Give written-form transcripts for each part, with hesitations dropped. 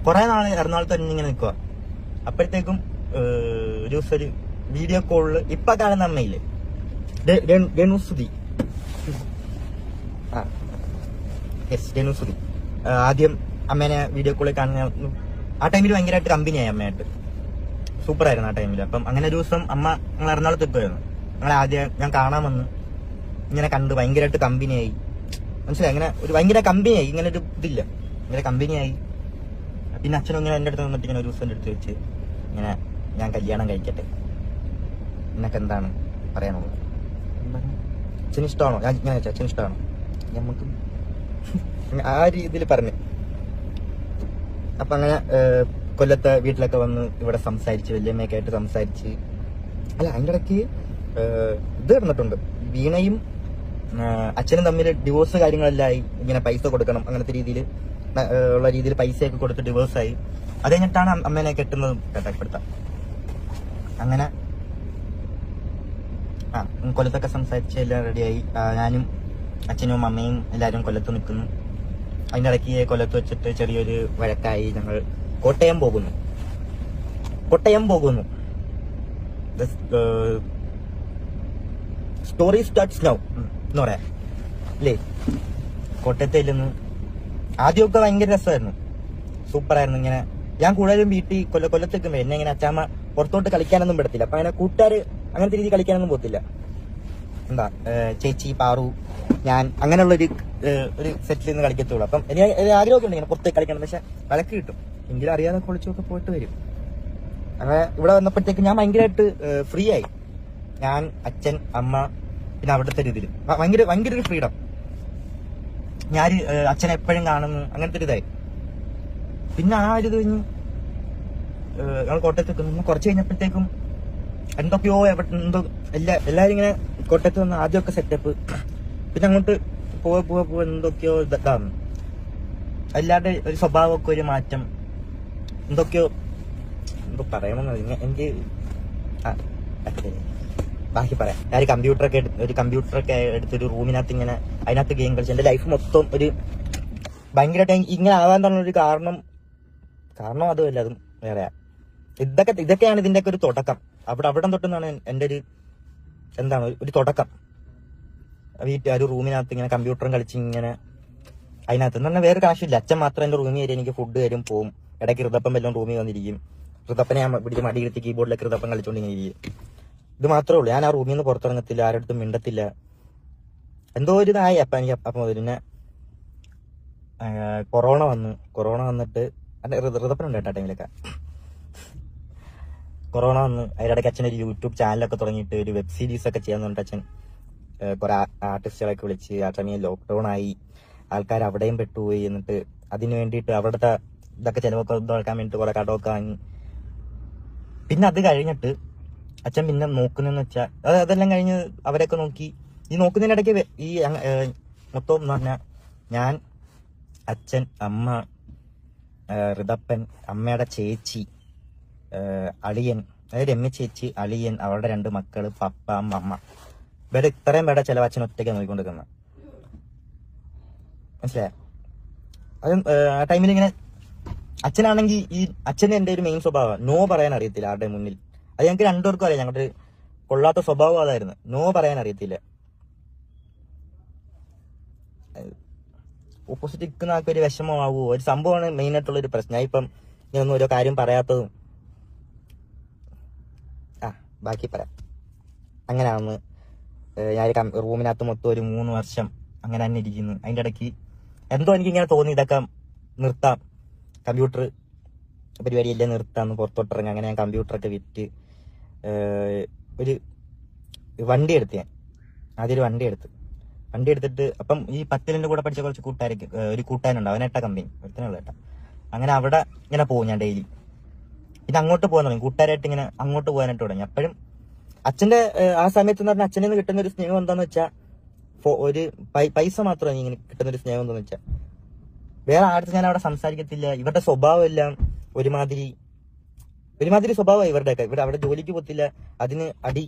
കുറെ നാള് എറണാകുളത്ത് തന്നെ ഇങ്ങനെ നിൽക്കുക. അപ്പോഴത്തേക്കും ഒരു ദിവസം ഒരു വീഡിയോ കോളില് ഇപ്പൊ കാണുന്ന അമ്മയില്ലേ രേണുസുതി, രേണുസുതി ആദ്യം അമ്മേനെ വീഡിയോ കോളിൽ കാണുന്ന ആ ടൈമിൽ ഭയങ്കരമായിട്ട് കമ്പനിയായി അമ്മയായിട്ട്. സൂപ്പർ ആയിരുന്നു ആ ടൈമിൽ. അപ്പം അങ്ങനെ ഒരു ദിവസം അമ്മ ഞങ്ങൾ എറണാകുളത്ത് എത്തുമായിരുന്നു. ഞങ്ങളെ ആദ്യം ഞാൻ കാണാൻ വന്ന് ഇങ്ങനെ കണ്ട് ഭയങ്കരമായിട്ട് കമ്പനിയായി. മനസ്സിലായി? അങ്ങനെ ഒരു ഭയങ്കര കമ്പനിയായി. ഇങ്ങനെ ഒരു ഇതില്ല, ഭയങ്കര കമ്പനിയായി. പിന്നെ അച്ഛനും ഇങ്ങനെ എൻ്റെ അടുത്ത് വന്നിട്ട് ഇങ്ങനെ ഒരു ദിവസം എൻ്റെ അടുത്ത് വെച്ച് ഇങ്ങനെ ഞാൻ കല്യാണം കഴിക്കട്ടെ, എന്നൊക്കെ എന്താണ് പറയാനുള്ളത്? അച്ഛന് ഇഷ്ടമാണോ? ഞാൻ ഇങ്ങനെ വെച്ചാൽ അച്ഛന് ഇഷ്ടമാണോ നമുക്ക് ആ രീതിയിൽ പറഞ്ഞു. അപ്പൊ അങ്ങനെ കൊല്ലത്തെ വീട്ടിലൊക്കെ വന്ന് ഇവിടെ സംസാരിച്ച്, വല്യമ്മയൊക്കെ ആയിട്ട് സംസാരിച്ച്. അല്ല, അതിൻ്റെ ഇടയ്ക്ക് ഇത് കിടന്നിട്ടുണ്ട്. വീണയും അച്ഛനും തമ്മിൽ ഡിവോഴ്സ് കാര്യങ്ങളെല്ലാം ആയി. ഇങ്ങനെ പൈസ കൊടുക്കണം അങ്ങനത്തെ രീതിയിൽ ഉള്ള രീതിയിൽ പൈസയൊക്കെ കൊടുത്ത് ഡിവോഴ്സായി. അത് കഴിഞ്ഞിട്ടാണ് അമ്മേനെ കെട്ടുന്നതും കേട്ടപ്പെടുത്താം. അങ്ങനെ കൊല്ലത്തൊക്കെ സംസാരിച്ച് എല്ലാം റെഡിയായി. ഞാനും അച്ഛനും അമ്മയും എല്ലാവരും കൊല്ലത്ത് നിൽക്കുന്നു. അതിൻ്റെ ഇടയ്ക്ക് കൊല്ലത്ത് വെച്ചിട്ട് ചെറിയൊരു വഴക്കായി. ഞങ്ങൾ കോട്ടയം പോകുന്നു. സ്റ്റോറി സ്റ്റാർട്ട്സ് നൗ എന്ന് പറയാം അല്ലേ? കോട്ടയത്തെ ഇല്ലെന്ന് ആദ്യമൊക്കെ ഭയങ്കര രസമായിരുന്നു, സൂപ്പറായിരുന്നു. ഇങ്ങനെ ഞാൻ കൂടുതലും വീട്ടിൽ കൊല്ലത്തേക്കുമ്പോ എന്നെ ഇങ്ങനെ അച്ചാമ്മ പുറത്തോട്ട് കളിക്കാനൊന്നും വിടത്തില്ല. അപ്പൊ അങ്ങനെ കൂട്ടുകാർ അങ്ങനത്തെ രീതി കളിക്കാനൊന്നും പോകത്തില്ല. എന്താ ചേച്ചി, പാറു, ഞാൻ അങ്ങനെയുള്ള ഒരു സെറ്റിൽ നിന്ന് കളിക്കത്തുള്ളൂ. അപ്പം എനിക്ക് ആഗ്രഹമൊക്കെ ഉണ്ട് ഇങ്ങനെ പുറത്തേക്ക് കളിക്കണം. പക്ഷെ വഴക്ക് കിട്ടും. എങ്കിലും അറിയാതെ കുളിച്ചൊക്കെ പോയിട്ട് വരും. അങ്ങനെ ഇവിടെ വന്നപ്പോഴത്തേക്ക് ഞാൻ ഭയങ്കരമായിട്ട് ഫ്രീ ആയി. ഞാൻ, അച്ഛൻ, അമ്മ, പിന്നെ അവിടുത്തെ രീതിയിൽ ഭയങ്കര ഒരു ഫ്രീഡം. ഞാൻ അച്ഛനെ എപ്പോഴും കാണുന്നു, അങ്ങനത്തെ ഒരു ഇതായി. പിന്നെ ആ ഒരു ഇത് കഴിഞ്ഞ് ഞങ്ങൾ കോട്ടയത്ത് നിന്ന് കുറച്ച് കഴിഞ്ഞപ്പോഴത്തേക്കും എന്തൊക്കെയോ എന്തോ എല്ലാവരും ഇങ്ങനെ കോട്ടയത്ത് വന്ന് ആദ്യമൊക്കെ സെറ്റപ്പ്, പിന്നെ അങ്ങോട്ട് പോവാ എന്തൊക്കെയോ ഇതാണ്. എല്ലാവരുടെ ഒരു സ്വഭാവമൊക്കെ ഒരു മാറ്റം, എന്തൊക്കെയോ എന്തോ പറയണമെന്ന് എനിക്ക് ബാക്കി പറയാം. ഞാൻ ഒരു കമ്പ്യൂട്ടറൊക്കെ എടുത്തൊരു റൂമിനകത്ത് ഇങ്ങനെ അതിനകത്ത് ഗെയിം കളിച്ച് എന്റെ ലൈഫ് മൊത്തം ഒരു ഭയങ്കരമായിട്ട് ഇങ്ങനെ ആവാൻ പറഞ്ഞൊരു കാരണം അതുമല്ല, അതും വേറെയാ. ഇതൊക്കെയാണ് ഇതിന്റെയൊക്കെ ഒരു തുടക്കം. അവിടെ തൊട്ടെന്നാണ് എന്റെ ഒരു തുടക്കം. ഒരു റൂമിനകത്ത് ഇങ്ങനെ കമ്പ്യൂട്ടറും കളിച്ച് ഇങ്ങനെ അതിനകത്ത് എന്ന് പറഞ്ഞാൽ വേറെ കാശില്ല. അച്ഛൻ മാത്രം എന്റെ റൂമിൽ കയറി എനിക്ക് ഫുഡ് തരും, പോവും. ഇടയ്ക്ക് ഋതപ്പം വല്ലതും റൂമിൽ വന്നിരിക്കും. ഋതപ്പനെ ഞാൻ പിടിച്ച് മടിയിരുത്തി കീബോർഡിലൊക്കെ ഋതപ്പം കളിച്ചോണ്ട് ഇങ്ങനെ ഇരിക്കും. ഇത് മാത്രമേ ഉള്ളൂ. ഞാൻ ആ റൂമിൽ നിന്ന് പുറത്തിറങ്ങത്തില്ല, ആരുടെ മിണ്ടത്തില്ല. എന്തോ ഒരു ഇതായി അപ്പം മുതൽ. പിന്നെ കൊറോണ വന്നിട്ട് ഋതപ്പനുണ്ട് കേട്ടോ ടൈമിലൊക്കെ. കൊറോണ വന്ന് അതിനിടയ്ക്ക് അച്ഛൻ ഒരു യൂട്യൂബ് ചാനലൊക്കെ തുടങ്ങിയിട്ട് ഒരു വെബ് സീരീസ് ഒക്കെ ചെയ്യാൻ പറഞ്ഞിട്ട് അച്ഛൻ കുറെ ആർട്ടിസ്റ്റുകളൊക്കെ വിളിച്ച്. ആ സമയം ലോക്ക്ഡൌൺ ആയി, ആൾക്കാർ അവിടെയും പെട്ടുപോയി. എന്നിട്ട് അതിന് വേണ്ടിയിട്ട് അവിടുത്തെ ഇതൊക്കെ ചിലവൊക്കെ നോക്കാൻ വേണ്ടിയിട്ട് കുറെ കടമൊക്കെ വാങ്ങി. പിന്നെ അത് കഴിഞ്ഞിട്ട് അച്ഛൻ പിന്നെ നോക്കുന്നതെന്ന് വെച്ചാൽ അതെല്ലാം കഴിഞ്ഞ് അവരൊക്കെ നോക്കി. ഈ നോക്കുന്നതിനിടയ്ക്ക് ഈ മൊത്തം എന്ന് പറഞ്ഞാൽ ഞാൻ, അച്ഛൻ, അമ്മ, ഋതപ്പൻ, അമ്മയുടെ ചേച്ചി, അളിയൻ, അതായത് രമ്യ ചേച്ചി, അളിയൻ, അവളുടെ 2 മക്കള്, പപ്പ, അമ്മ, ഇവരുടെ ഇത്രയും പേരുടെ ചിലവ് അച്ഛൻ ഒറ്റയ്ക്ക് നോക്കിക്കൊണ്ടിരിക്കുന്നത്. മനസ്സിലായ? അത് ആ ടൈമിൽ ഇങ്ങനെ അച്ഛനാണെങ്കിൽ അച്ഛന് എന്റെ ഒരു മെയിൻ സ്വഭാവം നോ പറയാൻ അറിയത്തില്ല ആരുടെ മുന്നിൽ. അത് ഞങ്ങൾക്ക് 2 പേർക്കും അറിയാം. ഞങ്ങളുടെ കൊള്ളാത്ത സ്വഭാവം അതായിരുന്നു, നോ പറയാൻ അറിയത്തില്ല. ഓപ്പോസിറ്റ് നിൽക്കുന്ന ആൾക്ക് ഒരു വിഷമമാവുമോ, ഒരു സംഭവമാണ് മെയിൻ ആയിട്ടുള്ള ഒരു പ്രശ്നം. ഞാൻ ഇപ്പം ഇങ്ങനൊന്നും ഓരോ കാര്യം പറയാത്തതും ബാക്കി പറയാം. അങ്ങനെയാണെന്ന് ഞാൻ റൂമിനകത്ത് മൊത്തം ഒരു 3 വർഷം അങ്ങനെ തന്നെ ഇരിക്കുന്നു. അതിൻ്റെ ഇടയ്ക്ക് എന്തോ എനിക്കിങ്ങനെ തോന്നി ഇതൊക്കെ നിർത്താം, കമ്പ്യൂട്ടർ പരിപാടിയെല്ലാം നിർത്താമെന്ന്, പുറത്തോട്ടിറങ്ങാം. അങ്ങനെ ഞാൻ കമ്പ്യൂട്ടറൊക്കെ വിറ്റ് ഒരു വണ്ടി എടുത്ത്. ഞാൻ ആദ്യം ഒരു വണ്ടി എടുത്തിട്ട് അപ്പം ഈ 10ന്റെ കൂടെ പഠിച്ച കുറച്ച് കൂട്ടുകാരൊക്കെ, ഒരു കൂട്ടുകാരുണ്ട്, അവനേട്ട കമ്പനി ഒരുത്തനുള്ള ഏട്ടാ. അങ്ങനെ അവിടെ ഇങ്ങനെ പോകും ഞാൻ ഡെയിലി. പിന്നെ അങ്ങോട്ട് പോകാൻ തുടങ്ങി, കൂട്ടുകാരായിട്ട് ഇങ്ങനെ അങ്ങോട്ട് പോകാനായിട്ട് തുടങ്ങി. അപ്പോഴും അച്ഛന്റെ ആ സമയത്ത് എന്ന് പറഞ്ഞാൽ അച്ഛനിൽ നിന്ന് കിട്ടുന്ന ഒരു സ്നേഹം എന്താന്ന് വെച്ചാൽ ഒരു പൈസ മാത്രമാണ് ഇങ്ങനെ കിട്ടുന്ന ഒരു സ്നേഹം എന്താന്ന് വെച്ചാൽ. വേറെ ആടുത്ത് ഞാൻ അവിടെ സംസാരിക്കത്തില്ല. ഇവരുടെ സ്വഭാവം എല്ലാം ഒരുമാതിരി സ്വഭാവമായി ഇവരുടെയൊക്കെ. അവിടെ ജോലിക്ക് പോകത്തില്ല, അതിന് അടി.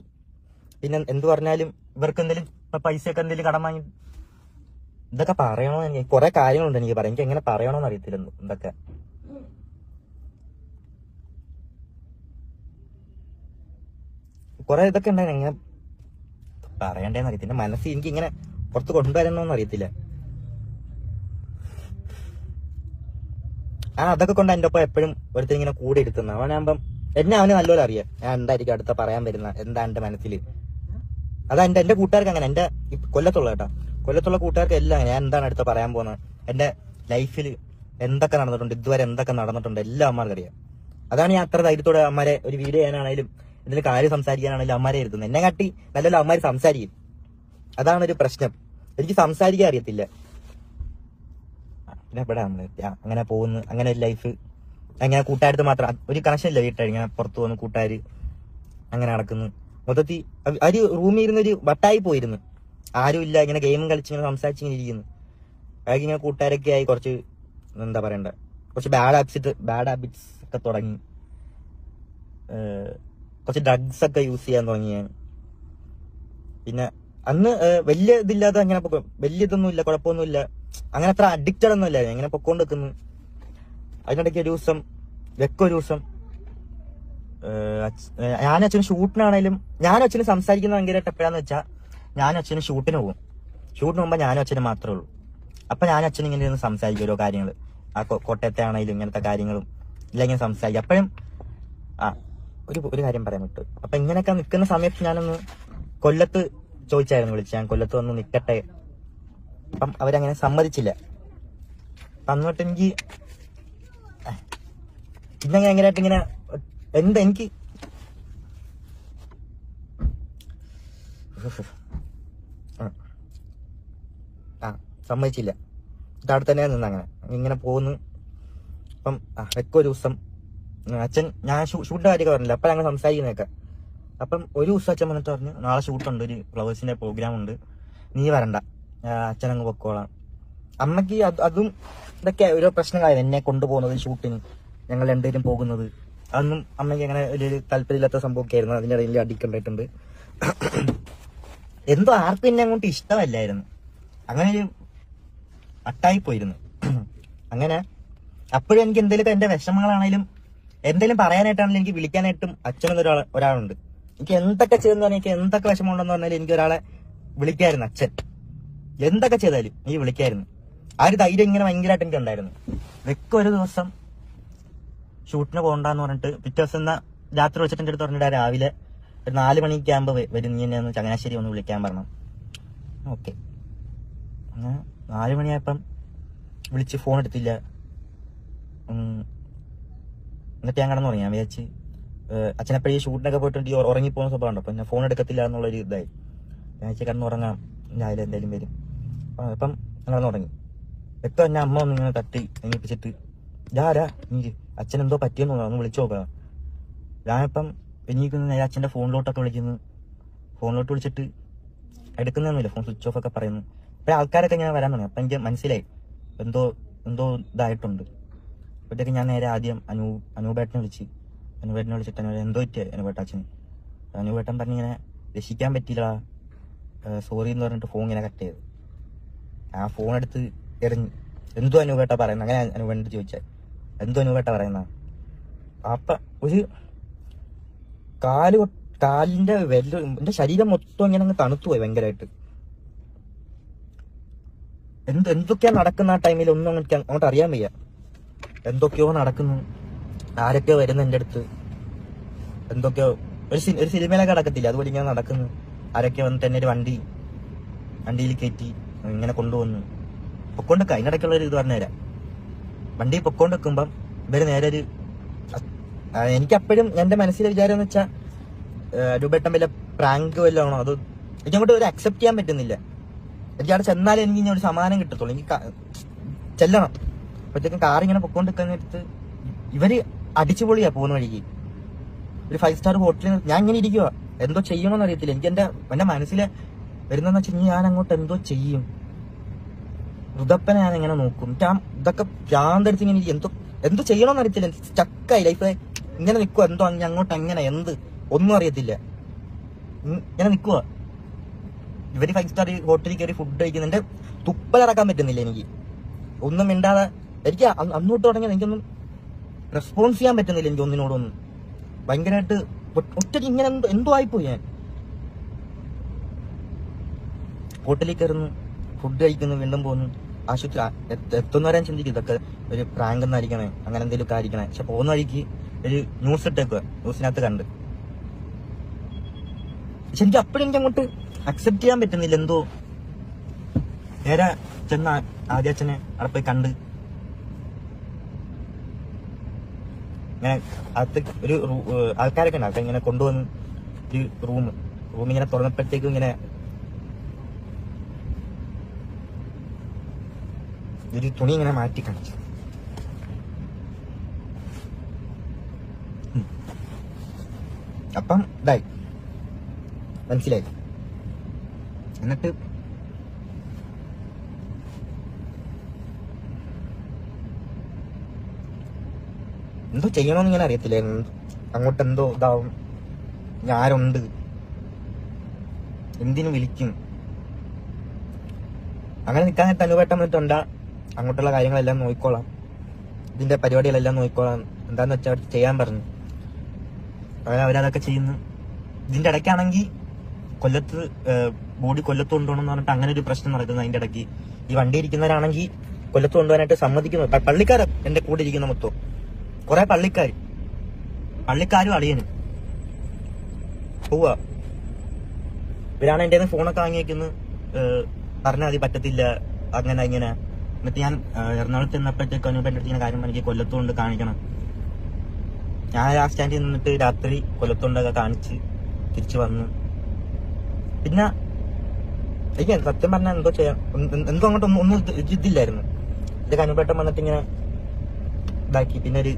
പിന്നെ എന്ത് പറഞ്ഞാലും ഇവർക്ക് എന്തെങ്കിലും പൈസയൊക്കെ എന്തെങ്കിലും കടം വാങ്ങി. ഇതൊക്കെ പറയണോ? എനിക്ക് കുറെ കാര്യങ്ങളുണ്ട് എനിക്ക് പറയാം. എനിക്ക് എങ്ങനെ പറയണോന്ന് അറിയത്തില്ല. എന്തൊക്കെ കുറെ ഇതൊക്കെ ഉണ്ടായിരുന്നു. ഇങ്ങനെ പറയണ്ടേന്ന് അറിയത്തില്ല, മനസ്സിൽ എനിക്ക് ഇങ്ങനെ പുറത്ത് കൊണ്ടുവരണമെന്ന് അറിയത്തില്ല. അതൊക്കെ കൊണ്ട് എന്റെ ഒപ്പം എപ്പോഴും ഒരുത്തർ ഇങ്ങനെ കൂടെ എടുത്തുന്ന അവനാകുമ്പം എന്നെ അവന് നല്ലപോലെ അറിയാം ഞാൻ എന്തായിരിക്കും അടുത്ത പറയാൻ വരുന്ന, എന്താ എന്റെ മനസ്സിൽ. അതാ എന്റെ കൂട്ടുകാർക്ക് അങ്ങനെ, എന്റെ കൊല്ലത്തുള്ള കേട്ടാ, കൊല്ലത്തുള്ള കൂട്ടുകാർക്ക് എല്ലാം ഞാൻ എന്താണ് അടുത്ത പറയാൻ പോകുന്നത്, എന്റെ ലൈഫിൽ എന്തൊക്കെ നടന്നിട്ടുണ്ട്, ഇതുവരെ എന്തൊക്കെ നടന്നിട്ടുണ്ട് എല്ലാം അമ്മമാർക്ക് അറിയാം. അതാണ് ഞാൻ അത്ര ധൈര്യത്തോടെ അമ്മമാരെ ഒരു വീഡിയോ ചെയ്യാനാണെങ്കിലും ഇതിന് കാര്യം സംസാരിക്കാനാണെങ്കിലും അമ്മമാരെ ഇരുത്തുന്നത്. എന്നെ കാട്ടി നല്ലല്ലോ അമ്മമാര് സംസാരിക്കും. അതാണ് ഒരു പ്രശ്നം, എനിക്ക് സംസാരിക്കാൻ അറിയത്തില്ല. പിന്നെ എവിടെ നമ്മള് അങ്ങനെ പോകുന്നു, അങ്ങനെ ലൈഫ് അങ്ങനെ കൂട്ടുകാരത്ത് മാത്രം ഒരു കണക്ഷൻ ഇല്ല വീട്ടുകാർ, ഇങ്ങനെ പുറത്തു പോകുന്നു കൂട്ടുകാര് അങ്ങനെ നടക്കുന്നു. മൊത്തത്തിൽ ഒരു റൂമിൽ ഇരുന്നൊരു വട്ടായി പോയിരുന്നു, ആരും ഇല്ല, ഇങ്ങനെ ഗെയിമും കളിച്ചിങ്ങനെ സംസാരിച്ചിങ്ങനെ ഇരിക്കുന്നു. അയാൾക്ക് ഇങ്ങനെ കൂട്ടുകാരൊക്കെ ആയി കുറച്ച് എന്താ പറയണ്ട, കുറച്ച് ബാഡ് ഹാബിറ്റ്സ് ഒക്കെ തുടങ്ങി, കുറച്ച് ഡ്രഗ്സ് ഒക്കെ യൂസ് ചെയ്യാൻ തുടങ്ങി ഞാൻ. പിന്നെ അന്ന് വലിയ ഇതില്ലാതെ അങ്ങനെ വലിയ ഇതൊന്നും ഇല്ല, കുഴപ്പമൊന്നുമില്ല, അങ്ങനെ അത്ര അഡിക്റ്റഡ് ഒന്നും ഇല്ല, ഇങ്ങനെ പൊക്കോണ്ട് വെക്കുന്നു. അതിനിടയ്ക്ക് ഒരു ദിവസം ഒരു ദിവസം ഞാനും അച്ഛനും ഷൂട്ടിനാണേലും ഞാനും അച്ഛനും സംസാരിക്കുന്ന ഭയങ്കരമായിട്ട് എപ്പോഴാന്ന് വെച്ചാൽ ഞാനും അച്ഛനും ഷൂട്ടിന് പോകുമ്പോൾ ഞാനും അച്ഛനും മാത്രമേ ഉള്ളൂ. അപ്പൊ ഞാനും അച്ഛനും ഇങ്ങനെ ഇരുന്ന് സംസാരിക്കും ഓരോ കാര്യങ്ങൾ, ആ കോട്ടയത്തെ ആണെങ്കിലും ഇങ്ങനത്തെ കാര്യങ്ങളും എല്ലാം ഇങ്ങനെ സംസാരിക്കും. അപ്പോഴും ഒരു കാര്യം പറയാൻ വിട്ടു. അപ്പൊ ഇങ്ങനെയൊക്കെ നിൽക്കുന്ന സമയത്ത് ഞാനൊന്ന് കൊല്ലത്ത് ചോദിച്ചായിരുന്നു, വിളിച്ച് ഞാൻ കൊല്ലത്ത് വന്ന് നിൽക്കട്ടെ. അപ്പം അവരങ്ങനെ സമ്മതിച്ചില്ല. അന്നോട്ട് എനിക്ക് പിന്നെ ഭയങ്കരമായിട്ട് ഇങ്ങനെ എനിക്ക് സമ്മതിച്ചില്ല. അവിടെ തന്നെ നിന്നങ്ങനെ ഇങ്ങനെ പോകുന്നു. അപ്പം ഒരു ദിവസം അച്ഛൻ, ഞാൻ ഷൂട്ടിന്റെ കാര്യമൊക്കെ പറഞ്ഞില്ല, അപ്പൊ ഞങ്ങൾ സംസാരിക്കുന്നതൊക്കെ. അപ്പം ഒരു ദിവസം അച്ഛൻ വന്നിട്ട് പറഞ്ഞു, നാളെ ഷൂട്ടുണ്ട്, ഒരു ഫ്ലവേഴ്സിന്റെ പ്രോഗ്രാം ഉണ്ട്, നീ വരണ്ട, അച്ഛനങ്ങ് പൊക്കോളാം. അമ്മയ്ക്ക് അതും ഇതൊക്കെ ഓരോ പ്രശ്നങ്ങളായിരുന്നു, എന്നെ കൊണ്ടുപോകുന്നത് ഷൂട്ടിന്, ഞങ്ങൾ രണ്ടുപേരും പോകുന്നത്. അതൊന്നും അമ്മയ്ക്ക് അങ്ങനെ ഒരു താല്പര്യമില്ലാത്ത സംഭവമൊക്കെ ആയിരുന്നു. അതിൻ്റെ ഇടയിൽ അടിക്കണ്ടായിട്ടുണ്ട്. എന്തോ ആർക്കും എന്നെ അങ്ങോട്ട് ഇഷ്ടമല്ലായിരുന്നു, അങ്ങനെ ഒരു അട്ടായി പോയിരുന്നു. അങ്ങനെ അപ്പോഴും എനിക്ക് എന്തെങ്കിലുമൊക്കെ എന്റെ വിഷമങ്ങളാണെങ്കിലും എന്തെങ്കിലും പറയാനായിട്ടാണെങ്കിലും എനിക്ക് വിളിക്കാനായിട്ടും അച്ഛനെന്ന് ഒരാളുണ്ട്. എനിക്ക് എന്തൊക്കെ ചെയ്തെന്ന് പറഞ്ഞാൽ, എനിക്ക് എന്തൊക്കെ വിഷമമുണ്ടെന്ന് പറഞ്ഞാലും എനിക്ക് ഒരാളെ വിളിക്കായിരുന്നു. അച്ഛൻ എന്തൊക്കെ ചെയ്താലും എനിക്ക് വിളിക്കായിരുന്നു. ആ ഒരു ധൈര്യം ഇങ്ങനെ ഭയങ്കരമായിട്ട് എനിക്ക് ഉണ്ടായിരുന്നു. ഒരു ദിവസം ഷൂട്ടിന് പോകണ്ടെന്ന് പറഞ്ഞിട്ട് പിറ്റേ ദിവസം രാത്രി വിളിച്ചിട്ട് എൻ്റെ അടുത്ത് പറഞ്ഞിട്ട് രാവിലെ ഒരു 4 മണിക്ക് ആകുമ്പോൾ വരും, നീ എന്നെ ഒന്ന് ചങ്ങനാശ്ശേരി ഒന്ന് വിളിക്കാൻ പറഞ്ഞു. ഓക്കെ, അങ്ങനെ 4 മണിയായപ്പം വിളിച്ച് ഫോൺ എടുത്തില്ല. എന്നിട്ട് ഞാൻ കിടന്നു തുടങ്ങി. ഞാൻ വിചാരിച്ച് അച്ഛനെപ്പോഴും ഈ ഷൂട്ടിനൊക്കെ പോയിട്ട് ഉറങ്ങിപ്പോകുന്ന സ്വഭാവമുണ്ട്, അപ്പം ഞാൻ ഫോൺ എടുക്കത്തില്ല എന്നുള്ളൊരു ഇതായി. ഞാൻ വെച്ചാൽ കിടന്ന് ഉറങ്ങാം, രാവിലെ എന്തായാലും വരും. അപ്പം കിടന്നു തുടങ്ങി. എന്നെ അമ്മ ഒന്ന് ഇങ്ങനെ തട്ടി എണീപ്പിച്ചിട്ട്, ഇതാരാ നീ, അച്ഛനെന്തോ പറ്റിയെന്ന് തോന്നുന്നു, ഒന്ന് വിളിച്ചു നോക്കാം. ഞാനിപ്പം എണീക്കുന്ന നേരെ അച്ഛൻ്റെ ഫോണിലോട്ടൊക്കെ വിളിക്കുന്നു. ഫോണിലോട്ട് വിളിച്ചിട്ട് എടുക്കുന്നൊന്നുമില്ല, ഫോൺ സ്വിച്ച് ഓഫ് ഒക്കെ പറയുന്നു. ഇപ്പം ആൾക്കാരൊക്കെ ഞാൻ വരാൻ തുടങ്ങി. അപ്പം എനിക്ക് മനസ്സിലായി എന്തോ ഇതായിട്ടുണ്ട്. അപ്പോഴത്തേക്ക് ഞാൻ നേരെ ആദ്യം അനൂപേട്ടനെ വിളിച്ചിട്ട് എന്തോ പറ്റിയ അനൂപേട്ട അച്ഛന്. അനൂപേട്ടൻ പറഞ്ഞിങ്ങനെ രക്ഷിക്കാൻ പറ്റില്ല, സോറി എന്ന് പറഞ്ഞിട്ട് ഫോൺ ഇങ്ങനെ കട്ട് ചെയ്ത് ആ ഫോൺ എടുത്ത് എറിഞ്ഞു. എന്തോ അനൂപേട്ട പറയുന്നത്, അങ്ങനെ അനൂപേട്ട ചോദിച്ചാൽ എന്തോ അനൂപേട്ട പറയുന്ന. അപ്പൊ ഒരു കാലിന്റെ എന്റെ ശരീരം മൊത്തം ഇങ്ങനെ അങ്ങ് തണുത്തുപോയി ഭയങ്കരമായിട്ട്. എന്തൊക്കെയാ നടക്കുന്ന ആ ടൈമിൽ ഒന്നും അങ്ങോട്ട് അറിയാൻ വയ്യ. എന്തൊക്കെയോ നടക്കുന്നു, ആരൊക്കെയോ വരുന്നു എൻ്റെ അടുത്ത്, എന്തൊക്കെയോ ഒരു സിനിമയിലൊക്കെ നടക്കത്തില്ല അതുപോലെ ഇങ്ങനെ നടക്കുന്നു. ആരൊക്കെയോ വന്നിട്ട് എന്നെ ഒരു വണ്ടിയിൽ കയറ്റി ഇങ്ങനെ കൊണ്ടുവന്നു പൊക്കോണ്ടൊക്കെ. അതിനിടയ്ക്കുള്ള ഒരു ഇത് പറഞ്ഞുതരാം. വണ്ടി പൊക്കോണ്ട് വെക്കുമ്പം ഇവര് നേരെ ഒരു, എനിക്കപ്പോഴും എന്റെ മനസ്സിലെ വിചാരം എന്ന് വെച്ചാൽ രൂപേട്ടൻ വല്ല പ്രാങ്ക് വല്ലതാണോ, അത് എനിക്കങ്ങോട്ട് ഒരു അക്സെപ്റ്റ് ചെയ്യാൻ പറ്റുന്നില്ല. എനിക്ക് അവിടെ ചെന്നാലേ എനിക്ക് ഇനി ഒരു സമാധാനം കിട്ടത്തുള്ളൂ, എനിക്ക് ചെല്ലണം. അപ്പോഴത്തേക്കും കാർ ഇങ്ങനെ പൊക്കോണ്ട് നിൽക്കുന്നിടത്ത് ഇവര് അടിച്ചുപൊളിയാ പോകുന്ന വഴിക്ക്. ഒരു 5 സ്റ്റാർ ഹോട്ടലിൽ ഞാൻ ഇങ്ങനെ ഇരിക്കുക, എന്തോ ചെയ്യണമെന്ന് അറിയത്തില്ല. എനിക്ക് എന്റെ മനസ്സിലെ വരുന്നതെന്ന് വെച്ചാൽ ഞാൻ അങ്ങോട്ട് എന്തോ ചെയ്യും, ഋതപ്പനെ ഞാൻ ഇങ്ങനെ നോക്കും. ഇതൊക്കെ ഭ്രാന്തടിച്ച് ഇങ്ങനെ എന്തോ ചെയ്യണമെന്ന് അറിയത്തില്ല. സ്റ്റക്കായി ലൈഫ് ഇങ്ങനെ നിൽക്കുക, എന്തോ അങ്ങോട്ട് അങ്ങനെ ഒന്നും അറിയത്തില്ല, ഇങ്ങനെ നിൽക്കുക. ഇവര് 5 സ്റ്റാർ ഹോട്ടലിൽ കയറി ഫുഡ് കഴിക്കുന്നുണ്ട്, തുപ്പലടക്കാൻ പറ്റുന്നില്ല എനിക്ക്, ഒന്നും മിണ്ടാതെ. എനിക്ക് അന്നോട്ട് തുടങ്ങിയത് എനിക്കൊന്നും റെസ്പോൺസ് ചെയ്യാൻ പറ്റുന്നില്ല, എനിക്ക് ഒന്നിനോടൊന്നും. ഭയങ്കരമായിട്ട് ഒറ്റയ്ക്ക് ഇങ്ങനെ എന്തോ ആയിപ്പോയി. ഞാൻ ഹോട്ടലിൽ കയറുന്നു, ഫുഡ് കഴിക്കുന്നു, വീണ്ടും പോകുന്നു, ആശുപത്രി എത്തുന്നവരാൻ ചിന്തിക്കും ഇതൊക്കെ ഒരു പ്രാങ്ക് എന്നായിരിക്കണേ, അങ്ങനെ എന്തെങ്കിലും ആയിരിക്കണേ. പക്ഷെ പോകുന്ന വഴിക്ക് ഒരു ന്യൂസ് ഇട്ടേക്കുക, ന്യൂസിനകത്ത് കണ്ട്. പക്ഷെ എനിക്ക് അപ്പോഴും എനിക്ക് അങ്ങോട്ട് അക്സെപ്റ്റ് ചെയ്യാൻ പറ്റുന്നില്ല. എന്തോ നേരെ ചെന്ന ആദ്യച്ഛനെ അവിടെ പോയി കണ്ട് ഇങ്ങനെ അകത്ത് ഒരു ആൾക്കാരൊക്കെ ഉണ്ട്. ഇങ്ങനെ കൊണ്ടുവന്ന് ഒരു റൂം ഇങ്ങനെ തുറന്നപ്പോഴത്തേക്കും ഇങ്ങനെ ഒരു തുണി ഇങ്ങനെ മാറ്റി കാണിച്ചു. അപ്പം ഇതായി മനസ്സിലായി. എന്നിട്ട് എന്തോ ചെയ്യണമെന്ന് ഇങ്ങനെ അറിയത്തില്ലായിരുന്നു. അങ്ങോട്ട് എന്തോ ഇതാവും, ആരുണ്ട്, എന്തിനു വിളിക്കും, അങ്ങനെ നിൽക്കാൻ നേരത്തെ അനുവേട്ടം വന്നിട്ടുണ്ടാ അങ്ങോട്ടുള്ള കാര്യങ്ങളെല്ലാം നോക്കിക്കോളാം, ഇതിന്റെ പരിപാടികളെല്ലാം നോക്കിക്കോളാം, എന്താന്ന് വെച്ചാൽ ചെയ്യാൻ പറഞ്ഞു. അങ്ങനെ അവരതൊക്കെ ചെയ്യുന്നു. ഇതിന്റെ ഇടയ്ക്കാണെങ്കിൽ കൊല്ലത്ത് ബോഡി കൊല്ലത്ത് കൊണ്ടുപോകണം പറഞ്ഞിട്ട് അങ്ങനെ ഒരു പ്രശ്നം നടക്കുന്നു. അതിന്റെ ഇടയ്ക്ക് ഈ വണ്ടി ഇരിക്കുന്നവരാണെങ്കിൽ കൊല്ലത്ത് കൊണ്ടുപോകാനായിട്ട് സമ്മതിക്കുന്നു. പള്ളിക്കാരൻ എന്റെ കൂടെ ഇരിക്കുന്ന മൊത്തം കുറെ പള്ളിക്കാരും അളിയനും പോവാ. ഇവരാണ് എന്റെ ഫോണൊക്കെ വാങ്ങിയേക്കുന്നു, പറഞ്ഞാൽ മതി, പറ്റത്തില്ല, അങ്ങനെ ഇങ്ങനെ. എന്നിട്ട് ഞാൻ എറണാകുളത്ത് നിന്നപ്പോഴത്തേക്ക് അനുപ എന്റെ അടുത്ത് കാര്യം എനിക്ക് കൊല്ലത്തുകൊണ്ട് കാണിക്കണം. ഞാൻ ആ സ്റ്റാൻഡിൽ നിന്നിട്ട് രാത്രി കൊല്ലത്തുകൊണ്ടൊക്കെ കാണിച്ച് തിരിച്ചു വന്നു. പിന്നെ എനിക്ക് സത്യം പറഞ്ഞാൽ എന്തോ ചെയ്യാം, എന്തോ അങ്ങോട്ട് ഒന്നും ഇതില്ലായിരുന്നു. ഇത് അനുപേട്ടം വന്നിട്ട് ഇങ്ങനെ ഇതാക്കി. പിന്നെ ഒരു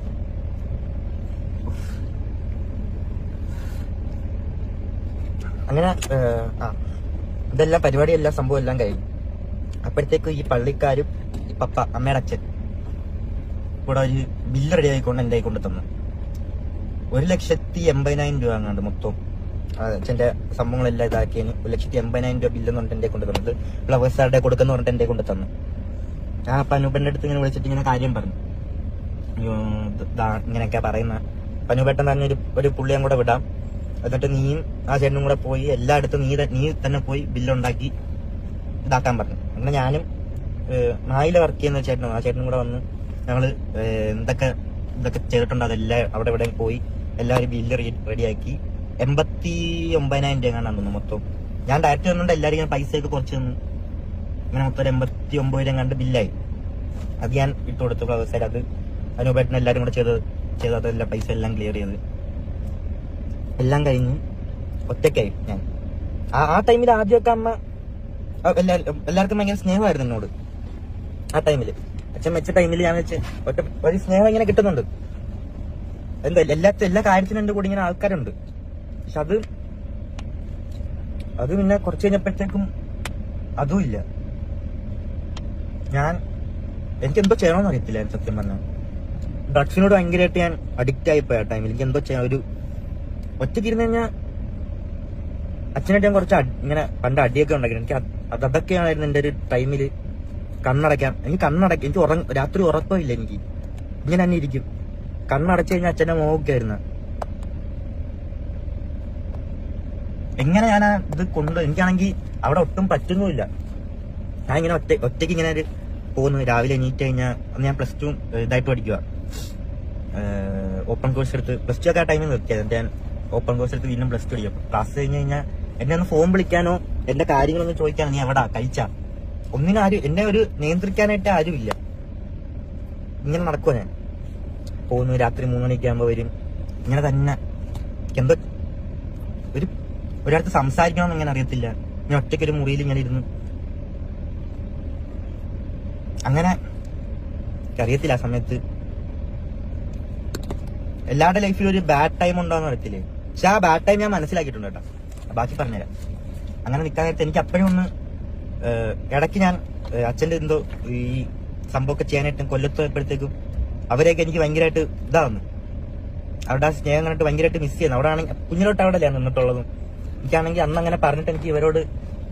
അങ്ങനെ ഇതെല്ലാം പരിപാടിയെല്ലാം സംഭവം എല്ലാം കഴിഞ്ഞു. അപ്പോഴത്തേക്ക് ഈ പള്ളിക്കാരും ഈ പപ്പ അമ്മയുടെ അച്ഛൻ കൂടെ ഒരു ബില്ല് റെഡി ആയിക്കൊണ്ട് എന്റെ കൊണ്ട് തന്നു. 1,80,000 രൂപ അങ്ങാണ്ട് മൊത്തം അച്ഛന്റെ സംഭവങ്ങളെല്ലാം ഇതാക്കിയതിന് 1,80,000 രൂപ ബില്ലെന്ന് പറഞ്ഞിട്ട് എന്റെ കൊണ്ട് തന്നത്. ഫ്ലവേഴ്സാരുടെ കൊടുക്കുന്ന പറഞ്ഞിട്ട് എന്റെ കൊണ്ട് തന്നു. ഞാൻ അപ്പൊ അനൂപന്റെ അടുത്ത് ഇങ്ങനെ വിളിച്ചിട്ട് ഇങ്ങനെ കാര്യം പറഞ്ഞു, ഇങ്ങനെയൊക്കെ പറയുന്ന പനുപേട്ടൻ തന്നെ ഒരു പുള്ളിയും കൂടെ വിടാം, എന്നിട്ട് നീയും ആ ചേട്ടനും കൂടെ പോയി എല്ലായിടത്തും നീ തന്നെ പോയി ബില്ലുണ്ടാക്കി ഇതാക്കാൻ പറഞ്ഞു. അങ്ങനെ ഞാനും നായില വർക്ക് ചെയ്യുന്ന ചേട്ടനും ആ ചേട്ടനും കൂടെ വന്ന് ഞങ്ങള് ഇതൊക്കെ ചെയ്തിട്ടുണ്ട്. അതെല്ലാം അവിടെ ഇവിടെ പോയി എല്ലാവരും ബില്ല് റെഡിയാക്കി. 89,000 രൂപ കാണാൻ മൊത്തം. ഞാൻ ഡയറക്റ്റ് വന്നുകൊണ്ട് എല്ലാവരും ഇങ്ങനെ പൈസയൊക്കെ കുറച്ച് തന്നു. ഇങ്ങനെ മൊത്തം 89,000 കണ്ട് ബില്ലായി. അത് ഞാൻ ഇട്ട് കൊടുത്തു ഫ്ലവേഴ്സ്. അത് അനുപേട്ടനും എല്ലാവരും കൂടെ ചെയ്തതെല്ലാം പൈസ എല്ലാം ക്ലിയർ ചെയ്ത് എല്ലാം കഴിഞ്ഞ് ഒറ്റയ്ക്കായി ഞാൻ. ആ ടൈമിൽ ആദ്യമൊക്കെ അമ്മ എല്ലാവർക്കും ഭയങ്കര സ്നേഹമായിരുന്നു എന്നോട്. ആ ടൈമില് അച്ഛൻ വെച്ച ടൈമിൽ ഞാൻ വെച്ച് ഒരു സ്നേഹം ഇങ്ങനെ കിട്ടുന്നുണ്ട്. എന്താ എല്ലാ കാര്യത്തിനും എന്റെ കൂടെ ഇങ്ങനെ ആൾക്കാരുണ്ട്. പക്ഷെ അത് പിന്നെ കുറച്ച് കഴിഞ്ഞപ്പോഴത്തേക്കും അതും ഇല്ല. എനിക്ക് എന്തോ ചെയ്യണമെന്ന് അറിയത്തില്ല സത്യം പറഞ്ഞാൽ. ഡ്രഗ്സിനോട് ഭയങ്കരമായിട്ട് ഞാൻ അഡിക്റ്റ് ആയിപ്പോയി ആ ടൈമിൽ. എനിക്ക് എന്തോ ചെയ്യാൻ ഒറ്റയ്ക്ക് ഇരുന്ന് കഴിഞ്ഞാൽ അച്ഛനായിട്ട് ഞാൻ കുറച്ച് ഇങ്ങനെ പണ്ട് അടിയൊക്കെ ഉണ്ടാക്കി. എനിക്ക് അതൊക്കെയായിരുന്നു എന്റെ ഒരു ടൈമില് കണ്ണടയ്ക്കാൻ. എനിക്ക് രാത്രി ഉറക്കമില്ല. എനിക്ക് ഇങ്ങനെ തന്നെ ഇരിക്കും. കണ്ണടച്ചു കഴിഞ്ഞാൽ അച്ഛന്റെ മോഹൊക്കെയായിരുന്നു. എങ്ങനെ ഞാൻ ഇത് എനിക്കാണെങ്കിൽ അവിടെ ഒട്ടും പറ്റുന്നുമില്ല. ഞാൻ ഇങ്ങനെ ഒറ്റയ്ക്ക് ഇങ്ങനെ ഒരു പോകുന്നു. രാവിലെ എണീറ്റ് കഴിഞ്ഞാൽ ഞാൻ +2 ഇതായിട്ട് പഠിക്കുക, ഓപ്പൺ കോഴ്സ് എടുത്ത്. +2 ഒക്കെ ആ ടൈമിൽ നിർത്തിയത്. എന്നിട്ട് ഞാൻ ഓപ്പൺ കോഴ്സ് എടുത്ത് വീണ്ടും +2 പഠിക്കും. ക്ലാസ് കഴിഞ്ഞ് കഴിഞ്ഞാൽ എന്നെ ഒന്ന് ഫോൺ വിളിക്കാനോ എന്റെ കാര്യങ്ങളൊന്നും ചോദിക്കാനോ നീ എവിടാ കഴിച്ചാ ഒന്നിനും എന്നെ ഒരു നിയന്ത്രിക്കാനായിട്ട് ആരുമില്ല. ഇങ്ങനെ നടക്കുവോ ഞാൻ. പോകുന്നു, രാത്രി 3 മണിയൊക്കെ ആകുമ്പോ വരും. ഇങ്ങനെ തന്നെ എന്തോ ഒരിടത്ത് സംസാരിക്കണമെന്ന് ഇങ്ങനെ അറിയത്തില്ല. ഞാൻ ഒറ്റയ്ക്കൊരു മുറിയിൽ ഇങ്ങനെ ഇരുന്നു. അങ്ങനെ അറിയത്തില്ല ആ സമയത്ത്. എല്ലാവരുടെ ലൈഫിൽ ഒരു ബാഡ് ടൈം ഉണ്ടോന്ന് അറിയത്തില്ലേ. പക്ഷെ ആ ബാഡ് ടൈം ഞാൻ മനസ്സിലാക്കിയിട്ടുണ്ട് കേട്ടോ. ബാക്കി പറഞ്ഞുതരാം. അങ്ങനെ നിൽക്കാൻ നേരത്തെ എനിക്ക് അപ്പോഴും ഒന്ന് ഇടയ്ക്ക് ഞാൻ അച്ഛന്റെ എന്തോ ഈ സംഭവമൊക്കെ ചെയ്യാനായിട്ട് കൊല്ലത്ത് പോയപ്പോഴത്തേക്കും അവരെയൊക്കെ എനിക്ക് ഭയങ്കരമായിട്ട് ഇതാവുന്നു. അവരുടെ ആ സ്നേഹം കണ്ടിട്ട് ഭയങ്കരമായിട്ട് മിസ് ചെയ്യുന്നു. അവിടെ ആണെങ്കിൽ കുഞ്ഞിലോട്ട് അവിടെ അല്ലേ നിന്നിട്ടുള്ളതും. എനിക്കാണെങ്കിൽ അന്ന് അങ്ങനെ പറഞ്ഞിട്ട് എനിക്ക് ഇവരോട്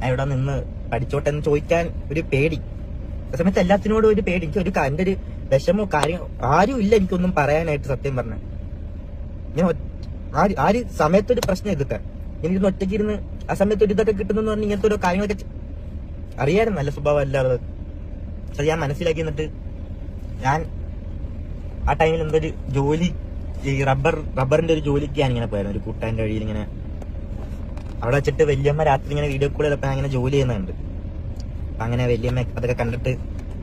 ഇവിടെ നിന്ന് പഠിച്ചോട്ടെ എന്ന് ചോദിക്കാൻ ഒരു പേടി. ആ സമയത്ത് എല്ലാത്തിനോടും ഒരു പേടി. എനിക്ക് എന്റെ ഒരു വിഷമോ കാര്യങ്ങളോ ആരും ഇല്ല എനിക്കൊന്നും പറയാനായിട്ട് സത്യം പറഞ്ഞ. ഞാൻ ആ ഒരു സമയത്തൊരു പ്രശ്നം ഇതൊക്കെ എനിക്കൊന്ന് ഒറ്റയ്ക്ക് ഇരുന്ന് ആ സമയത്ത് ഒരു ഇതൊക്കെ കിട്ടുന്നെന്ന് പറഞ്ഞ് ഇങ്ങനത്തെ ഓരോ കാര്യങ്ങളൊക്കെ അറിയാനും നല്ല സ്വഭാവം അല്ലാതെ പക്ഷെ ഞാൻ മനസ്സിലാക്കി. എന്നിട്ട് ഞാൻ ആ ടൈമിൽ എന്തൊരു ജോലി ഈ റബ്ബറിന്റെ ഒരു ജോലിക്ക് ഞാൻ ഇങ്ങനെ പോയായിരുന്നു. ഒരു കൂട്ടാന്റെ വഴിയിൽ ഇങ്ങനെ അവിടെ വെച്ചിട്ട് വല്യമ്മ രാത്രി ഇങ്ങനെ വീഡിയോ കോൾ ചെയ്തപ്പോൾ അങ്ങനെ ജോലി ചെയ്യുന്നുണ്ട്. അങ്ങനെ വല്യമ്മ അതൊക്കെ കണ്ടിട്ട്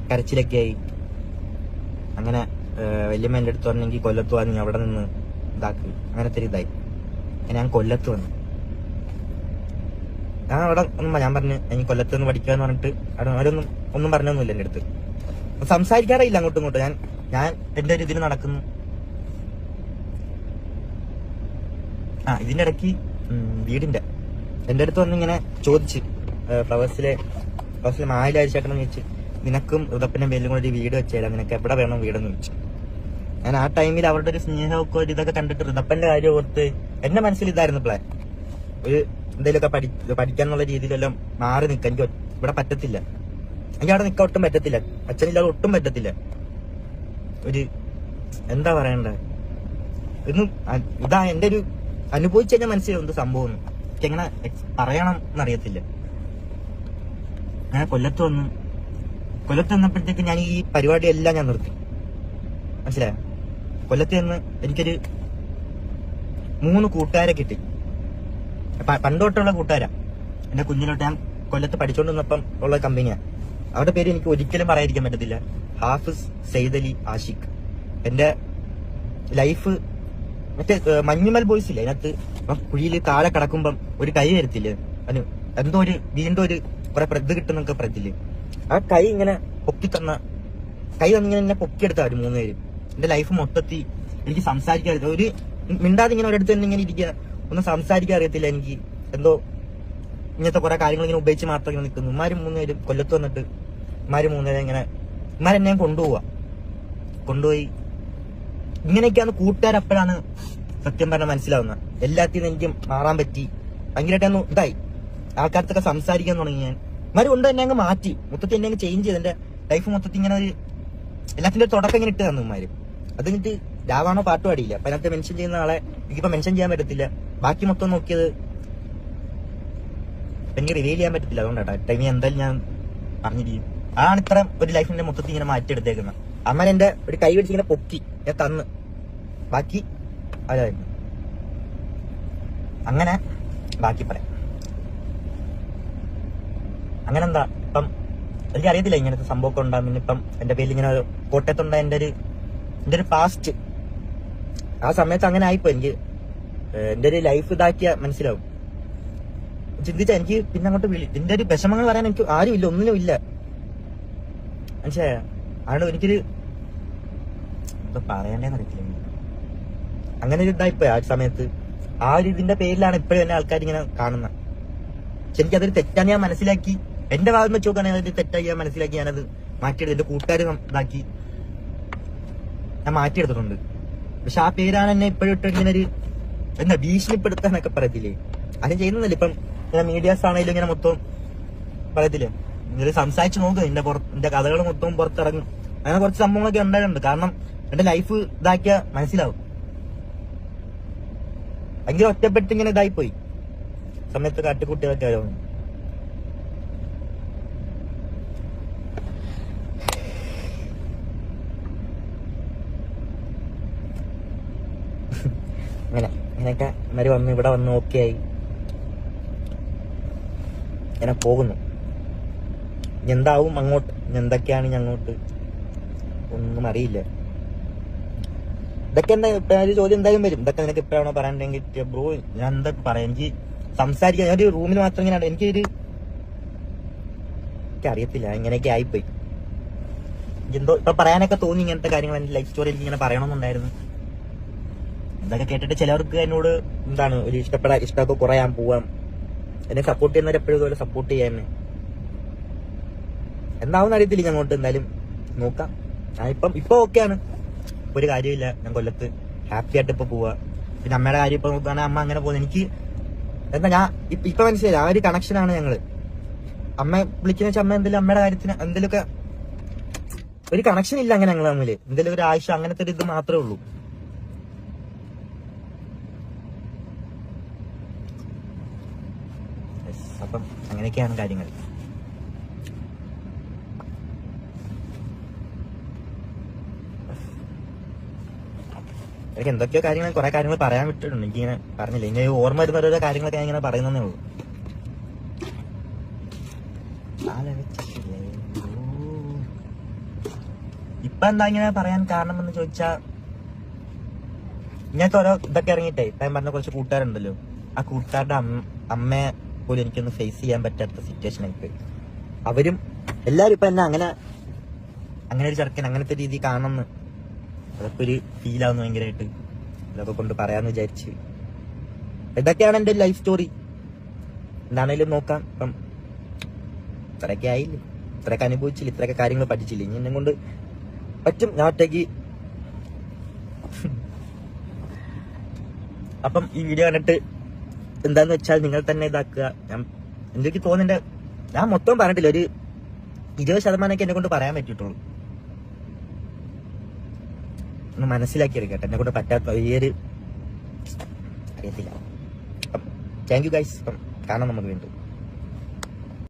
കരച്ചിലൊക്കെ ആയി. അങ്ങനെ വല്യമ്മ എൻ്റെ അടുത്ത് പറഞ്ഞെങ്കിൽ കൊല്ലത്ത് വന്ന് അവിടെ നിന്ന് ഇതാക്കി അങ്ങനത്തെ ഒരു ഇതായി. ഞാൻ കൊല്ലത്ത് വന്നു. ഞാൻ അവിടെ ഞാൻ പറഞ്ഞു എനിക്ക് കൊല്ലത്ത് നിന്ന് പഠിക്കാന്ന് പറഞ്ഞിട്ട് അവരൊന്നും ഒന്നും പറഞ്ഞൊന്നുമില്ല എൻ്റെ അടുത്ത്. സംസാരിക്കാറില്ല അങ്ങോട്ടും ഇങ്ങോട്ടും. ഞാൻ എന്റെ ഒരു ഇതിന് നടക്കുന്നു. ഇതിന്റെ ഇടയ്ക്ക് വീടിന്റെ എന്റെ അടുത്ത് വന്ന് ഇങ്ങനെ ചോദിച്ച് ഫ്ലവേഴ്സിലെ മായിലായിരിച്ചേട്ടൻ ചോദിച്ച് നിനക്കും ഋതപ്പന്റെ പേരിലും കൂടെ ഒരു വീട് വെച്ചേരാം, നിനക്ക് എവിടെ വേണം വീടെന്ന് ചോദിച്ചു. ഞാൻ ആ ടൈമിൽ അവരുടെ ഒരു സ്നേഹമൊക്കെ ഒരു ഇതൊക്കെ കണ്ടിട്ട് ഋതപ്പന്റെ കാര്യം ഓർത്ത് എന്റെ മനസ്സിൽ ഇതായിരുന്നു പ്ലാൻ. ഒരു എന്തെങ്കിലുമൊക്കെ പഠിക്കാന്നുള്ള രീതിയിലെല്ലാം മാറി നിൽക്കാൻ എനിക്ക് ഇവിടെ പറ്റത്തില്ല. എനിക്ക് അവിടെ നിൽക്കാൻ ഒട്ടും പറ്റത്തില്ല. അച്ഛനില്ലാതെ ഒട്ടും പറ്റത്തില്ല. ഒരു എന്താ പറയണ്ടേ ഇതൊന്നും ഇതാ എന്റെ ഒരു അനുഭവിച്ചു കഴിഞ്ഞാൽ മനസ്സിലാവും എന്ത് സംഭവം. എനിക്ക് എങ്ങനെ പറയണം എന്നറിയത്തില്ല. ഞാൻ കൊല്ലത്ത് വന്നപ്പോഴത്തേക്ക് ഞാൻ ഈ പരിപാടി എല്ലാം ഞാൻ നിർത്തി. മനസ്സിലായോ? കൊല്ലത്ത് നിന്ന് എനിക്കൊരു 3 കൂട്ടുകാരെ കിട്ടി. പണ്ടോട്ടുള്ള കൂട്ടുകാരാ. എന്റെ കുഞ്ഞിലോട്ട് ഞാൻ കൊല്ലത്ത് പഠിച്ചോണ്ടിരുന്നപ്പം ഉള്ള കമ്പനിയാ. അവരുടെ പേര് എനിക്ക് ഒരിക്കലും പറയാതിരിക്കാൻ പറ്റത്തില്ല. ഹാഫിസ്, സെയ്ദ് അലി, ആഷിഖ്. എന്റെ ലൈഫ് മറ്റേ മഞ്ഞുമൽ ബോയ്സ് ഇല്ല, അതിനകത്ത് കുഴിയിൽ താഴെ കിടക്കുമ്പം ഒരു കൈ വരത്തില്ലേ, അതിന് എന്തോ ഒരു വീണ്ടും ഒരു കുറെ പ്രത് കിട്ടുന്നൊക്കെ പറയത്തില്ലേ, ആ കൈ ഇങ്ങനെ പൊക്കി തന്ന കൈ തന്നിങ്ങനെ എന്നെ പൊക്കിയെടുത്താ ഒരു 3 പേര്. എന്റെ ലൈഫ് മൊത്തത്തിൽ എനിക്ക് സംസാരിക്കാൻ ഒരു മിണ്ടാതെ ഇങ്ങനെ ഒരിടത്ത് തന്നെ ഇങ്ങനെ ഇരിക്കുക, ഒന്നും സംസാരിക്കാൻ അറിയത്തില്ല എനിക്ക്. എന്തോ ഇങ്ങനത്തെ കുറെ കാര്യങ്ങൾ ഇങ്ങനെ ഉപയോഗിച്ച് മാത്രം ഇങ്ങനെ നിൽക്കുന്നു. ഇമാര് 3 പേര് കൊല്ലത്ത് വന്നിട്ട് ഇമാര് 3 പേരെ ഇങ്ങനെ ഇമാരെന്നെ കൊണ്ടുപോയി ഇങ്ങനെയൊക്കെയാണ് കൂട്ടുകാരപ്പോഴാണ് സത്യം പറഞ്ഞാൽ മനസ്സിലാവുന്നത്. എല്ലാത്തിനും എനിക്ക് മാറാൻ പറ്റി. ഭയങ്കരമായിട്ടൊന്ന് ഇതായി. ആൾക്കാർത്തൊക്കെ സംസാരിക്കാൻ തുടങ്ങി. ഞാൻ ഇമാര് കൊണ്ട് തന്നെ അങ്ങ് മാറ്റി, മൊത്തത്തിൽ എന്നെ അങ്ങ് ചേഞ്ച് ചെയ്ത് എന്റെ ലൈഫ് മൊത്തത്തിൽ ഇങ്ങനെ ഒരു എല്ലാത്തിന്റെ തുടക്കം ഇങ്ങനെ ഇട്ട് തന്നു ഇമാര്. അത് കഴിഞ്ഞിട്ട് രാവാണോ പാട്ട് പാടിയില്ല. അപ്പൊ അതിനകത്ത് മെൻഷൻ ചെയ്യുന്ന ആളെ എനിക്കിപ്പോ മെൻഷൻ ചെയ്യാൻ പറ്റത്തില്ല. ബാക്കി മൊത്തം നോക്കിയത് എനിക്ക് റിവീൽ ചെയ്യാൻ പറ്റത്തില്ല. അതുകൊണ്ടാട്ടോ ടൈമിൽ എന്തായാലും ഞാൻ പറഞ്ഞിരിക്കും. ആണ് ഇത്ര ഒരു ലൈഫിന്റെ മൊത്തത്തിൽ ഇങ്ങനെ മാറ്റിയെടുത്തേക്കുന്നത്. അമ്മ എന്റെ ഒരു കൈ പിടിച്ച് ഇങ്ങനെ പൊക്കി ഞാൻ തന്ന്, ബാക്കി അതായിരുന്നു. അങ്ങനെ ബാക്കി പറയാം. അങ്ങനെ എന്താ ഇപ്പം എനിക്ക് അറിയത്തില്ല ഇങ്ങനത്തെ സംഭവമൊക്കെ ഉണ്ടാകും. പിന്നെ ഇപ്പം എന്റെ പേരിൽ ഇങ്ങനെ കോട്ടയത്തുണ്ട എന്റെ ഒരു പാസ്റ്റ് ആ സമയത്ത് അങ്ങനെ ആയിപ്പോ എനിക്ക് എന്റെ ഒരു ലൈഫ് ഇതാക്കിയ മനസ്സിലാവും. ചിന്തിച്ചാ എനിക്ക് പിന്നെ അങ്ങോട്ട് എന്റെ ഒരു വിഷമങ്ങൾ പറയാൻ എനിക്ക് ആരും ഇല്ല, ഒന്നിനും ഇല്ല. മനസ്സിലായ ആണ് എനിക്കൊരു എന്താ പറയണ്ടേന്ന് അറിയത്തില്ല. അങ്ങനെ ഒരു ഇതായിപ്പോ ആ സമയത്ത് ആ ഒരു ഇതിന്റെ പേരിലാണ് ഇപ്പോഴും എന്നെ ആൾക്കാർ ഇങ്ങനെ കാണുന്നത്. പക്ഷെ എനിക്കതൊരു തെറ്റാണ് ഞാൻ മനസ്സിലാക്കി. എന്റെ ഭാഗം വെച്ച് നോക്കുകയാണെങ്കിൽ അതൊരു തെറ്റായി ഞാൻ മനസ്സിലാക്കി. ഞാനത് മാറ്റിയെടുത്തു. എന്റെ കൂട്ടുകാർ ഇതാക്കി ഞാൻ മാറ്റിയെടുത്തിട്ടുണ്ട്. പക്ഷെ ആ പേരാണ് എന്നെ ഇപ്പോഴും ഇട്ട് ഇങ്ങനെ ഒരു എന്താ ഭീഷണിപ്പെടുത്താന്നൊക്കെ പറയത്തില്ലേ, അത് ചെയ്യുന്നില്ല. ഇപ്പം മീഡിയാസ് ആണെങ്കിലും ഇങ്ങനെ മൊത്തം പറയത്തില്ലേ, ഇങ്ങനെ സംസാരിച്ച് നോക്ക്, എന്റെ കഥകൾ മൊത്തം പുറത്തിറങ്ങും. അങ്ങനെ കുറച്ച് സംഭവങ്ങളൊക്കെ ഉണ്ടായിട്ടുണ്ട്. കാരണം എന്റെ ലൈഫ് ഇതാക്കിയ മനസ്സിലാവും. ഭയങ്കര ഒറ്റപ്പെട്ട് ഇങ്ങനെ ഇതായിപ്പോയി സമയത്ത് കാട്ടിക്കുട്ടികളൊക്കെ ആയോ. അങ്ങനെയൊക്കെ ഇവര് വന്ന് ഇവിടെ വന്ന് ഓക്കെ ആയി ഇങ്ങനെ പോകുന്നു. എന്താവും അങ്ങോട്ട്, എന്തൊക്കെയാണ് ഇനി അങ്ങോട്ട് ഒന്നും അറിയില്ല. ഇതൊക്കെ എന്താ ഒരു ചോദ്യം എന്തായാലും വരും. ഇതൊക്കെ നിനക്ക് എപ്പോഴാണോ പറയാണ്ടെങ്കിൽ ബ്രോ ഞാൻ എന്തൊക്കെ പറയാം. എനിക്ക് സംസാരിക്കാൻ ഞാൻ ഒരു റൂമിൽ മാത്രം ഇങ്ങനെ എനിക്ക് അറിയത്തില്ല, ഇങ്ങനെയൊക്കെ ആയിപ്പോയി. എന്തോ ഇപ്പൊ പറയാനൊക്കെ തോന്നി ഇങ്ങനത്തെ കാര്യങ്ങൾ. എന്റെ ലൈഫ് സ്റ്റോറി എനിക്ക് ഇങ്ങനെ പറയണമെന്നുണ്ടായിരുന്നു. ഇതൊക്കെ കേട്ടിട്ട് ചിലവർക്ക് എന്നോട് എന്താണ് ഒരു ഇഷ്ടമൊക്കെ കുറയാൻ പോവാം. എന്നെ സപ്പോർട്ട് ചെയ്യുന്നവർ എപ്പോഴും ഇതുപോലെ സപ്പോർട്ട് ചെയ്യാൻ. എന്താവുന്ന അറിയത്തില്ല അങ്ങോട്ട്. എന്തായാലും നോക്കാം. ഇപ്പൊ ഓക്കെയാണ്, ഒരു കാര്യമില്ല. ഞാൻ കൊല്ലത്ത് ഹാപ്പി ആയിട്ട് ഇപ്പൊ പോവാ. പിന്നെ അമ്മയുടെ കാര്യം ഇപ്പൊ നോക്കുകയാണെങ്കിൽ അമ്മ അങ്ങനെ പോകുന്നത് എനിക്ക് എന്താ ഞാൻ ഇപ്പൊ മനസ്സിലായി. ആ ഒരു കണക്ഷനാണ് ഞങ്ങള്. അമ്മ വിളിക്കുന്ന വെച്ചാൽ അമ്മ എന്തെങ്കിലും അമ്മയുടെ കാര്യത്തിന് എന്തെങ്കിലുമൊക്കെ ഒരു കണക്ഷൻ ഇല്ല അങ്ങനെ ഞങ്ങൾ തമ്മില്. എന്തെങ്കിലും ഒരു ആവശ്യം അങ്ങനത്തെ ഒരു ഇത് മാത്രമേ ഉള്ളൂ. അപ്പം അങ്ങനെയൊക്കെയാണ് കാര്യങ്ങൾ. എനിക്ക് എന്തൊക്കെയോ കാര്യങ്ങൾ കുറെ കാര്യങ്ങൾ പറയാൻ വിട്ടിട്ടുണ്ട്. എനിക്കിങ്ങനെ പറഞ്ഞില്ല, ഇങ്ങനെ ഓർമ്മ വരുന്ന ഓരോ കാര്യങ്ങളൊക്കെ ഞാൻ ഇങ്ങനെ പറയുന്നതേ ഉള്ളൂ. ഇപ്പൊ എന്താ ഇങ്ങനെ പറയാൻ കാരണം എന്ന് ചോദിച്ചാ, ഇങ്ങനത്തെ ഓരോ ഇതൊക്കെ ഇറങ്ങിയിട്ടേ ഇപ്പൊ ഞാൻ പറഞ്ഞ കുറച്ച് കൂട്ടുകാരുണ്ടല്ലോ, ആ കൂട്ടുകാരുടെ അമ്മയെ പോലും എനിക്കൊന്ന് ഫേസ് ചെയ്യാൻ പറ്റാത്ത സിറ്റുവേഷൻ ആയിപ്പോയി. അവരും എല്ലാരും ഇപ്പൊ എന്നെ അങ്ങനെ ഒരു ചെറുക്കൻ അങ്ങനത്തെ രീതി കാണണമെന്ന് അതൊക്കെ ഒരു ഫീൽ ആവുന്നു ഭയങ്കരമായിട്ട്. ഇതൊക്കെ കൊണ്ട് പറയാന്ന് വിചാരിച്ച്. ഇതൊക്കെയാണ് എന്റെ ലൈഫ് സ്റ്റോറി. എന്താണേലും നോക്കാം. ഇപ്പം ഇത്രയൊക്കെ ആയില്ലേ, ഇത്രയൊക്കെ അനുഭവിച്ചില്ല, ഇത്രയൊക്കെ കാര്യങ്ങൾ പഠിച്ചില്ല. ഇനി എന്നെ കൊണ്ട് പറ്റും, ഞാൻ ഒറ്റയ്ക്ക്. അപ്പം ഈ വീഡിയോ കണ്ടിട്ട് എന്താന്ന് വെച്ചാൽ നിങ്ങൾ തന്നെ ഇതാക്കുക. എനിക്ക് തോന്നുന്നുണ്ട് ഞാൻ മൊത്തം പറഞ്ഞിട്ടില്ല, ഒരു 20% എന്നെ കൊണ്ട് പറയാൻ പറ്റിയിട്ടുള്ളൂ. ഒന്ന് മനസ്സിലാക്കിയെടുക്കട്ടെ, എന്നെ കൊണ്ട് പറ്റാത്ത ഈ ഒരു അറിയത്തില്ല. അപ്പം താങ്ക് യു ഗൈസ്. അപ്പം കാണാം നമുക്ക് വീണ്ടും.